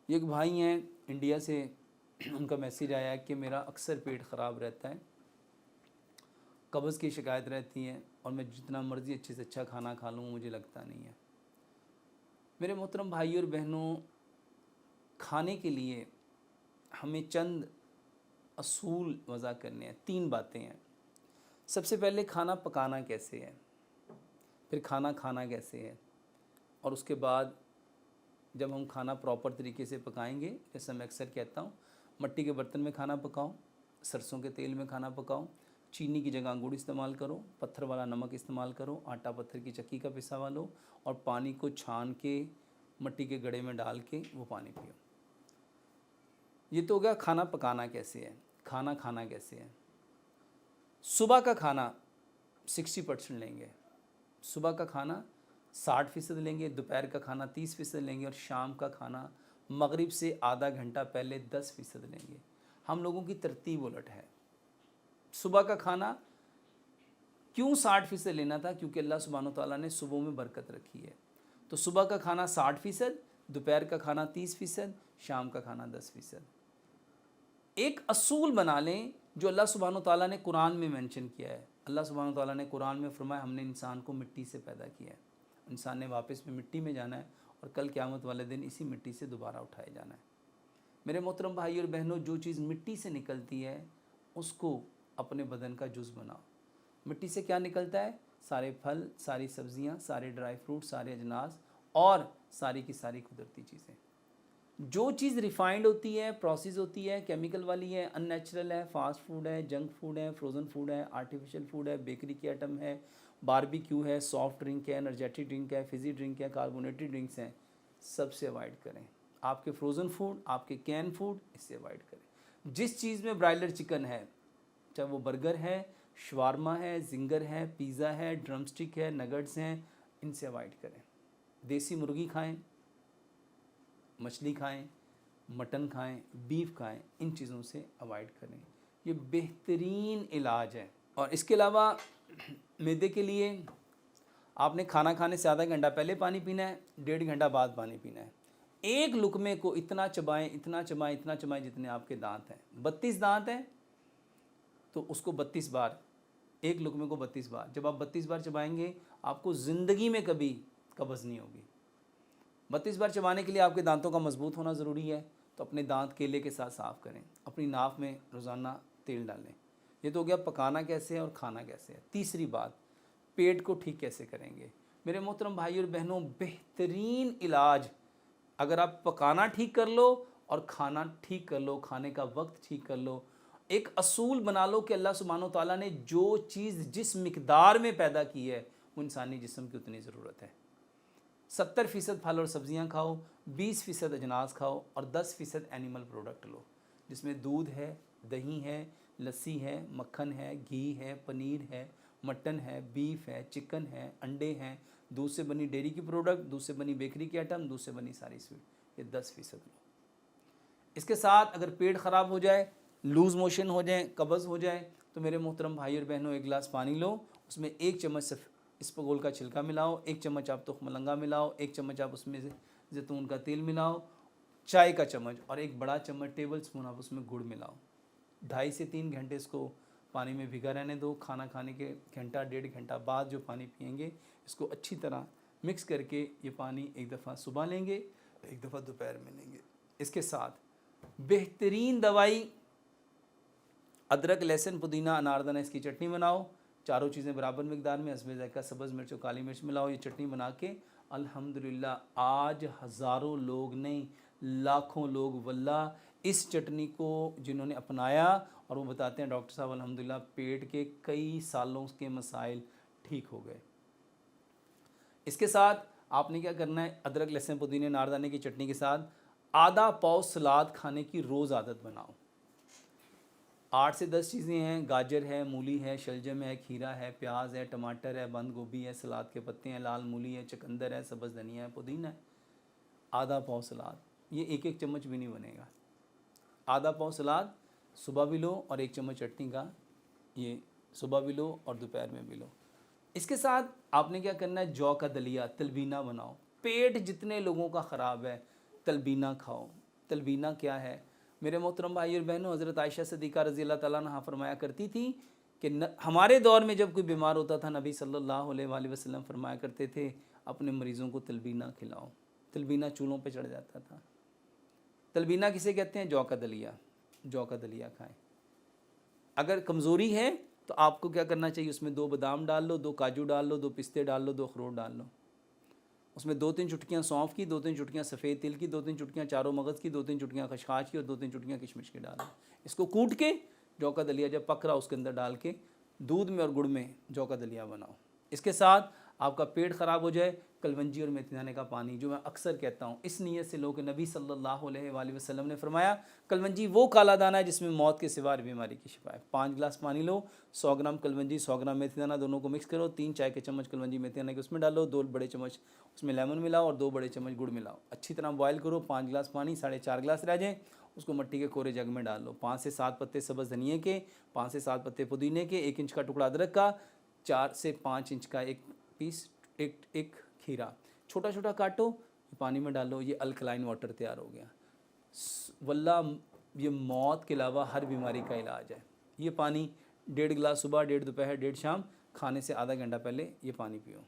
एक भाई हैं इंडिया से, उनका मैसेज आया कि मेरा अक्सर पेट ख़राब रहता है, कब्ज़ की शिकायत रहती है और मैं जितना मर्ज़ी अच्छे से अच्छा खाना खा लूँ मुझे लगता नहीं है। मेरे मोहतरम भाई और बहनों, खाने के लिए हमें चंद असूल वज़ा करने हैं। 3 बातें हैं। सबसे पहले खाना पकाना कैसे है, फिर खाना खाना कैसे है, और उसके बाद जब हम खाना प्रॉपर तरीके से पकाएंगे, जैसे मैं अक्सर कहता हूँ, मिट्टी के बर्तन में खाना पकाओ, सरसों के तेल में खाना पकाओ, चीनी की जगह गुड़ इस्तेमाल करो, पत्थर वाला नमक इस्तेमाल करो, आटा पत्थर की चक्की का पिसा हुआ लो और पानी को छान के मिट्टी के घड़े में डाल के वो पानी पियो। ये तो हो गया खाना पकाना कैसे है। खाना खाना कैसे है। सुबह का खाना 60% लेंगे, सुबह का खाना 60% लेंगे, दोपहर का खाना 30% लेंगे और शाम का खाना मगरिब से आधा घंटा पहले 10% लेंगे। हम लोगों की तरतीब उलट है। सुबह का खाना क्यों 60% लेना था? क्योंकि अल्लाह सुब्हानो तआला ने सुबह में बरकत रखी है। तो सुबह का खाना 60%, दोपहर का खाना 30%, शाम का खाना 10%। एक असूल बना लें जो अल्लाह सुब्हानो तआला ने कुरान में मेंशन किया है। अल्लाह सुब्हानो तआला ने कुरान में फरमाया, हमने इंसान को मिट्टी से पैदा किया है, इंसान ने वापस में मिट्टी में जाना है और कल क़यामत वाले दिन इसी मिट्टी से दोबारा उठाए जाना है। मेरे मोहतरम भाई और बहनों, जो चीज़ मिट्टी से निकलती है उसको अपने बदन का जुज़ बनाओ। मिट्टी से क्या निकलता है? सारे फल, सारी सब्जियां, सारे ड्राई फ्रूट, सारे अजनास और सारी की सारी कुदरती चीज़ें। जो चीज़ रिफाइंड होती है, प्रोसेस होती है, केमिकल वाली है, अननेचुरल है, फास्ट फूड है, जंक फूड है, फ्रोज़न फूड है, आर्टिफिशियल फूड है, बेकरी के आइटम है, बारबेक्यू है, सॉफ्ट ड्रिंक है, एनर्जेटिक ड्रिंक है, फिज़ी ड्रिंक है, कार्बोनेटेड ड्रिंक्स हैं, सबसे अवॉइड करें। आपके फ्रोज़न फूड, आपके कैन फूड, इससे अवॉइड करें। जिस चीज़ में ब्रायलर चिकन है, चाहे वो बर्गर है, शवारमा है, जिंगर है, पिज़्ज़ा है, ड्रमस्टिक है, नगट्स हैं, इनसे अवॉइड करें। देसी मुर्गी खाएं, मछली खाएं, मटन खाएं, बीफ खाएं, इन चीज़ों से अवॉइड करें। ये बेहतरीन इलाज है। और इसके अलावा मैदे के लिए आपने खाना खाने से आधा घंटा पहले पानी पीना है, 1.5 घंटा बाद पानी पीना है। एक लुकमे को इतना चबाएं, इतना चबाएं, इतना चबाएं जितने आपके दांत हैं। 32 दांत हैं तो उसको 32 बार, एक लुकमे को 32 बार। जब आप 32 बार चबाएंगे आपको ज़िंदगी में कभी कब्ज़ नहीं होगी। 32 बार चबाने के लिए आपके दांतों का मजबूत होना ज़रूरी है, तो अपने दांत केले के साथ साफ़ करें, अपनी नाक में रोज़ाना तेल डालें। ये तो हो गया पकाना कैसे है और खाना कैसे है। तीसरी बात, पेट को ठीक कैसे करेंगे। मेरे मोहतरम भाई और बहनों, बेहतरीन इलाज, अगर आप पकाना ठीक कर लो और खाना ठीक कर लो, खाने का वक्त ठीक कर लो, एक असूल बना लो कि अल्लाह सुब्हानो तआला ने जो चीज़ जिस मिकदार में पैदा की है वो इंसानी जिस्म की उतनी ज़रूरत है। 70% फल और सब्जियां खाओ, 20% अजनास खाओ और 10% एनिमल प्रोडक्ट लो, जिसमें दूध है, दही है, लस्सी है, मक्खन है, घी है, पनीर है, मटन है, बीफ है, चिकन है, अंडे हैं, दूध से बनी डेयरी की प्रोडक्ट, दूध से बनी बेकरी के आइटम, दूध से बनी सारी स्वीट, ये 10% लो। इसके साथ अगर पेट ख़राब हो जाए, लूज़ मोशन हो जाए, कब्ज़ हो जाए, तो मेरे मोहतरम भाई और बहनों, एक गिलास पानी लो, उसमें 1 चम्मच इसबगोल का छिलका मिलाओ, 1 चम्मच आप तुख मलंगा मिलाओ, 1 चम्मच आप उसमें जैतून का तेल मिलाओ, चाय का चम्मच और 1 बड़ा चम्मच टेबल स्पून आप उसमें गुड़ मिलाओ। 2.5 से 3 घंटे इसको पानी में भिगा रहने दो। खाना खाने के घंटा 1.5 घंटा बाद जो पानी पियेंगे, इसको अच्छी तरह मिक्स करके ये पानी एक दफ़ा सुबह लेंगे, एक दफ़ा दोपहर में लेंगे। इसके साथ बेहतरीन दवाई, अदरक, लहसुन, पुदीना, अनारदाना, इसकी चटनी बनाओ। चारों चीज़ें बराबर मिकदार में, हस्बे ज़ायक़ा सब्ज़ मिर्च और काली मिर्च मिलाओ। ये चटनी बना के अल्हम्दुलिल्लाह आज हज़ारों लोग नहीं, लाखों लोग वल्लाह इस चटनी को जिन्होंने अपनाया, और वो बताते हैं डॉक्टर साहब अल्हम्दुलिल्लाह पेट के कई सालों के मसाइल ठीक हो गए। इसके साथ आपने क्या करना है, अदरक, लहसुन, पुदीने, अनारदाने की चटनी के साथ आधा पाव सलाद खाने की रोज़ आदत बनाओ। 8 से 10 चीज़ें हैं, गाजर है, मूली है, शलजम है, खीरा है, प्याज है, टमाटर है, बंद गोभी है, सलाद के पत्ते हैं, लाल मूली है, चुकंदर है, सब्ज़ धनिया है, पुदीना है। आधा पाव सलाद, ये 1-1 चम्मच भी नहीं बनेगा। आधा पाव सलाद सुबह भी लो और 1 चम्मच चटनी का, ये सुबह भी लो और दोपहर में भी लो। इसके साथ आपने क्या करना है, जौ का दलिया, तलबीना बनाओ। पेट जितने लोगों का ख़राब है, तलबीना खाओ, तलबीना क्या है? मेरे मोहतरम भाई और बहनों, हज़रत आयशा सिद्दीक़ा रज़ी अल्लाह ताला अन्हा फरमाया करती थी कि हमारे दौर में जब कोई बीमार होता था, नबी सल्लल्लाहु अलैहि वसल्लम फरमाया करते थे अपने मरीज़ों को तलबीना खिलाओ। तलबीना चूल्हों पे चढ़ जाता था। तलबीना किसे कहते हैं? जौ का दलिया। जौ का दलिया खाएं। अगर कमज़ोरी है तो आपको क्या करना चाहिए? उसमें 2 बादाम डाल लो, 2 काजू डाल लो, 2 पिस्ते डाल लो, 2 अखरोट डाल लो। उसमें 2-3 चुटकियाँ सौंफ की, 2-3 चुटकियाँ सफ़ेद तिल की, 2-3 चुटकियाँ चारों मगज़ की, 2-3 चुटकियाँ खशखाश की और 2-3 चुटकियाँ किशमिश की डाल लो। इसको कूट के जौ का दलिया जब पक रहा उसके अंदर डाल के दूध में और गुड़ में जौ का दलिया बनाओ। इसके साथ आपका पेट ख़राब हो जाए, कलवंजी और मेथी दाने का पानी, जो मैं अक्सर कहता हूँ, इस नीयत से लो कि नबी सल्लल्लाहु अलैहि वसल्लम ने फरमाया कलवंजी वो काला दाना है जिसमें मौत के सिवा बीमारी की शिफा है। 5 गिलास पानी लो, 100 ग्राम कलवंजी, 100 ग्राम मेथी दाना, दोनों को मिक्स करो, 3 चाय के चम्मच कलवंजी मेथी दाना के उसमें डालो, 2 बड़े चम्मच उसमें लेमन मिलाओ और 2 बड़े चम्मच गुड़ मिलाओ। अच्छी तरह बॉयल करो। 5 गिलास पानी 4.5 गिलास रह जाए, उसको मिट्टी के कोरे जग में डाल लो। 5 से 7 पत्ते सब्ज़ धनिए के, 5 से 7 पत्ते पुदीने के, 1 इंच का टुकड़ा अदरक का, 4 से 5 इंच का एक पीस एक खीरा छोटा छोटा काटो, पानी में डालो, ये अल्कलाइन वाटर तैयार हो गया। वल्लाह ये मौत के अलावा हर बीमारी का इलाज है। ये पानी 1.5 गिलास सुबह, 1.5 दोपहर, 1.5 शाम, खाने से आधा घंटा पहले ये पानी पियो।